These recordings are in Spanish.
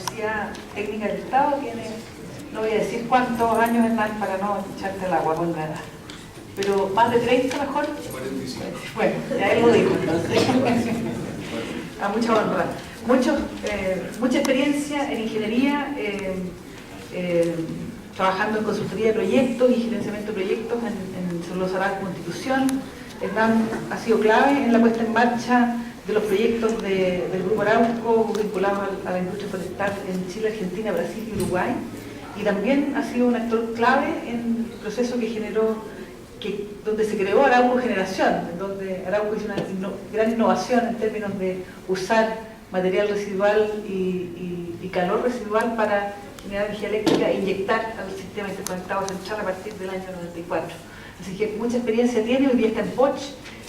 Universidad Técnica del Estado tiene, no voy a decir cuántos años es más para no echarte el agua con nada, pero más de 30 mejor. 45. Bueno, ya él lo dijo entonces. A mucha honra. Mucha experiencia en ingeniería, trabajando en consultoría de proyectos y gerenciamiento de proyectos en celulosa Arauco Constitución. Hernán ha sido clave en la puesta en marcha de los proyectos del Grupo Arauco vinculados a la industria forestal en Chile, Argentina, Brasil y Uruguay. Y también ha sido un actor clave en el proceso que generó, donde se creó Arauco Generación, donde Arauco hizo una gran innovación en términos de usar material residual y calor residual para generar energía eléctrica e inyectar al sistema interconectado central a partir del año 94. Así que mucha experiencia tiene, hoy día está en Poch,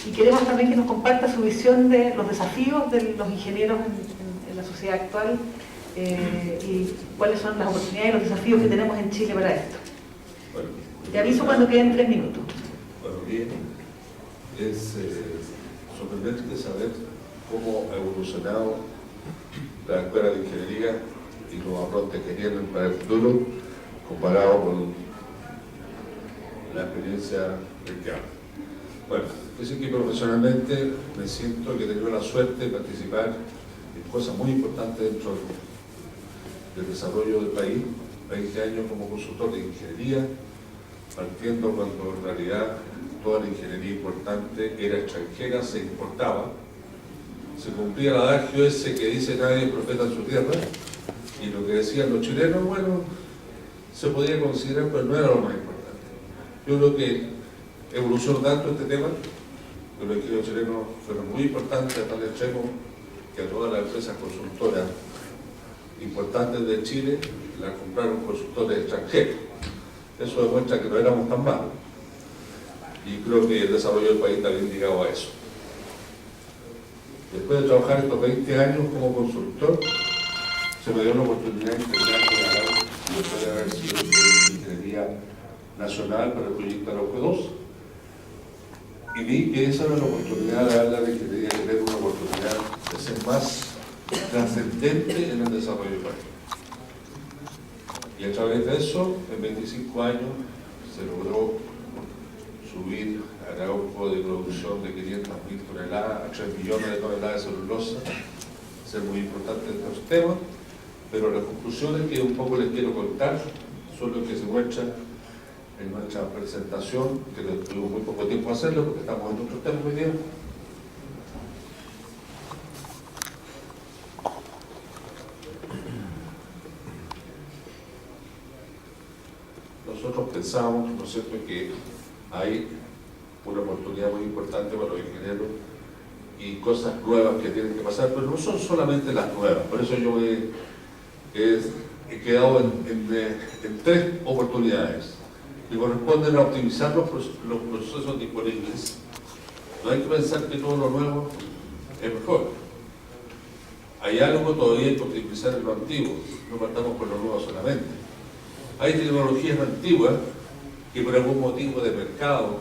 y queremos también que nos comparta su visión de los desafíos de los ingenieros en la sociedad actual y cuáles son las oportunidades y los desafíos que tenemos en Chile para esto. Bueno, Te aviso cuando queden 3 minutos. Bueno, bien, es sorprendente saber cómo ha evolucionado la escuela de ingeniería y los aprontes que tienen para el futuro comparado con la experiencia del que habla. Bueno, es que profesionalmente me siento que he tenido la suerte de participar en cosas muy importantes dentro del desarrollo del país. 20 años como consultor de ingeniería, partiendo cuando en realidad toda la ingeniería importante era extranjera, se importaba, se cumplía el adagio ese que dice nadie es profeta en su tierra, y lo que decían los chilenos, bueno, se podía considerar, pero no era lo más importante. Yo creo que evolucionó tanto este tema, que los ingenieros chilenos fueron muy importantes a tal extremo que a todas las empresas consultoras importantes de Chile las compraron consultores extranjeros. Eso demuestra que no éramos tan malos. Y creo que el desarrollo del país también llegado a eso. Después de trabajar estos 20 años como consultor, se me dio la oportunidad de integrar con Arauco, después de haber sido de ingeniería nacional para el proyecto Arauco 2, y vi que esa era la oportunidad de darle a la ingeniería, de tener una oportunidad de ser más trascendente en el desarrollo del país. Y a través de eso, en 25 años, se logró subir Arauco de producción de 500.000 toneladas a 3 millones de toneladas de celulosa, ser muy importante en estos temas, pero las conclusiones que un poco les quiero contar son las que se muestran en nuestra presentación, que tuvimos muy poco tiempo a hacerlo porque estamos en otros temas hoy día. Nosotros pensamos, ¿no es cierto?, que hay una oportunidad muy importante para los ingenieros y cosas nuevas que tienen que pasar, pero no son solamente las nuevas. Por eso yo he quedado en 3 oportunidades que corresponden a optimizar los procesos disponibles. No hay que pensar que todo lo nuevo es mejor. Hay algo todavía que optimizar en lo antiguo, no partamos por lo nuevo solamente. Hay tecnologías antiguas que por algún motivo de mercado,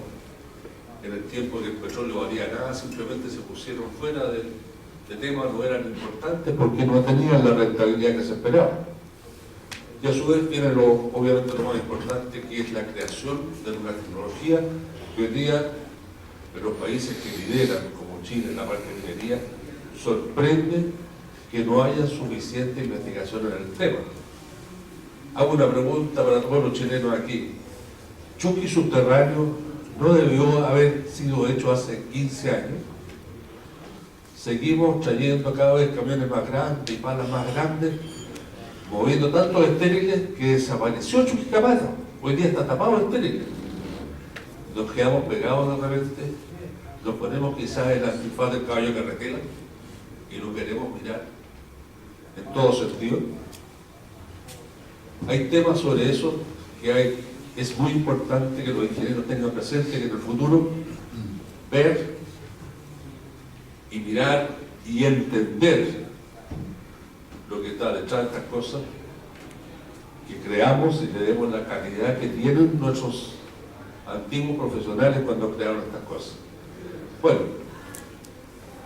en el tiempo que el petróleo valía nada, simplemente se pusieron fuera de tema, no eran importantes porque no tenían la rentabilidad que se esperaba. Y a su vez viene obviamente lo más importante, que es la creación de una tecnología que hoy día en los países que lideran, como Chile en la parte de ingeniería, sorprende que no haya suficiente investigación en el tema. Hago una pregunta para todos los chilenos aquí. ¿Chuqui subterráneo no debió haber sido hecho hace 15 años? Seguimos trayendo cada vez camiones más grandes y palas más grandes, moviendo tantos estériles que desapareció Chuquicamata. Hoy día está tapado de estériles. Nos quedamos pegados de repente, nos ponemos quizás en la antifaz del caballo carretera y lo queremos mirar en todo sentido. Hay temas sobre eso que es muy importante que los ingenieros tengan presente, que en el futuro ver y mirar y entender lo que está detrás de estas cosas, que creamos y le demos la calidad que tienen nuestros antiguos profesionales cuando crearon estas cosas. Bueno,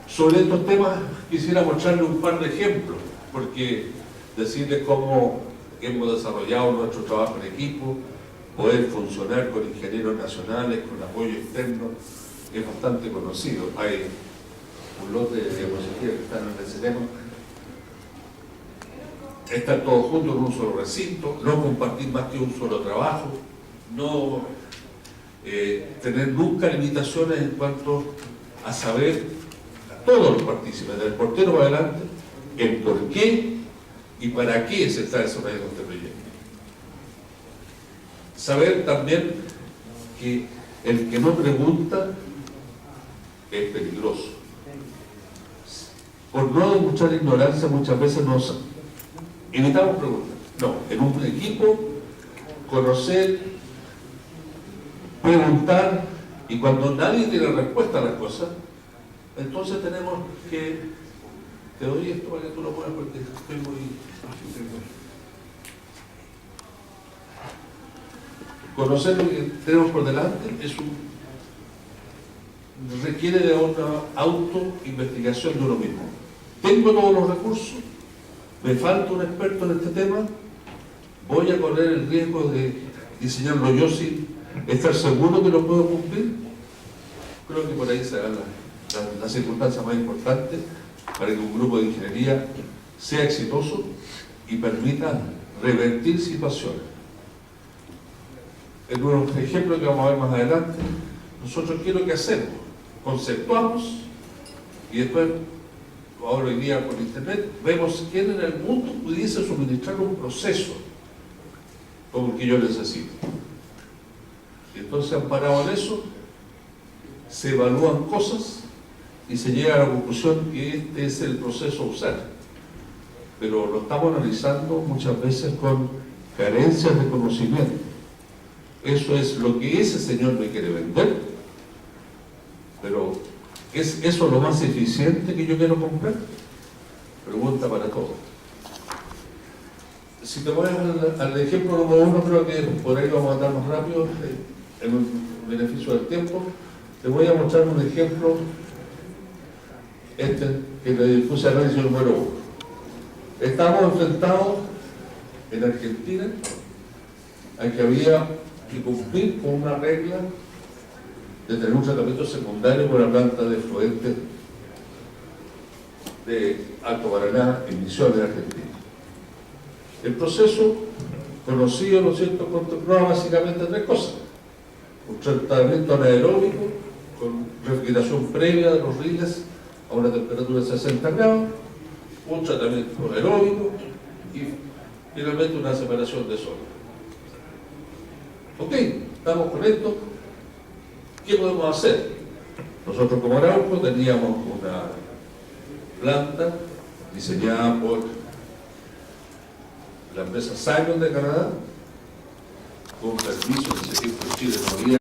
sobre estos temas quisiera mostrarles un par de ejemplos, porque decirles cómo hemos desarrollado nuestro trabajo en equipo, poder funcionar con ingenieros nacionales, con apoyo externo, es bastante conocido. Hay un lote de diapositivas que están en ese tema. Estar todos juntos en un solo recinto, no compartir más que un solo trabajo, no tener nunca limitaciones en cuanto a saber, a todos los partícipes, del portero para adelante, el por qué y para qué se está desarrollando este proyecto. Saber también que el que no pregunta es peligroso. Por no demostrar ignorancia muchas veces nos evitamos preguntas. No, en un equipo conocer, preguntar, y cuando nadie tiene respuesta a las cosas, entonces tenemos que... Te doy esto para que tú lo puedas porque estoy muy... Conocer lo que tenemos por delante requiere de una autoinvestigación de uno mismo. Tengo todos los recursos, me falta un experto en este tema, voy a correr el riesgo de diseñarlo yo sin estar seguro que lo puedo cumplir. Creo que por ahí se dan las circunstancias más importantes para que un grupo de ingeniería sea exitoso y permita revertir situaciones. En un ejemplo que vamos a ver más adelante, nosotros ¿qué es lo que hacemos? Conceptuamos y después, ahora hoy día por internet, vemos quién en el mundo pudiese suministrar un proceso como el que yo necesito. Y entonces, amparado en eso, se evalúan cosas y se llega a la conclusión que este es el proceso a usar. Pero lo estamos analizando muchas veces con carencias de conocimiento. Eso es lo que ese señor me quiere vender, pero ¿es eso lo más eficiente que yo quiero comprar? Pregunta para todos. Si te voy al ejemplo número 1, creo que por ahí vamos a andar más rápido, en un beneficio del tiempo. Te voy a mostrar un ejemplo, que le puse análisis número 1. Estamos enfrentados en Argentina a que había que cumplir con una regla de tener un tratamiento secundario por la planta de efluentes de Alto Paraná en Misiones, Argentina. El proceso conocido, ¿no es cierto?, contemplaba básicamente tres cosas: un tratamiento anaeróbico con refrigeración previa de los riles a una temperatura de 60 grados, un tratamiento aeróbico y finalmente una separación de sólidos. Ok, estamos con esto. ¿Qué podemos hacer? Nosotros como Arauco teníamos una planta diseñada por la empresa Simon de Canadá, con permiso que ese tiempo en Chile no había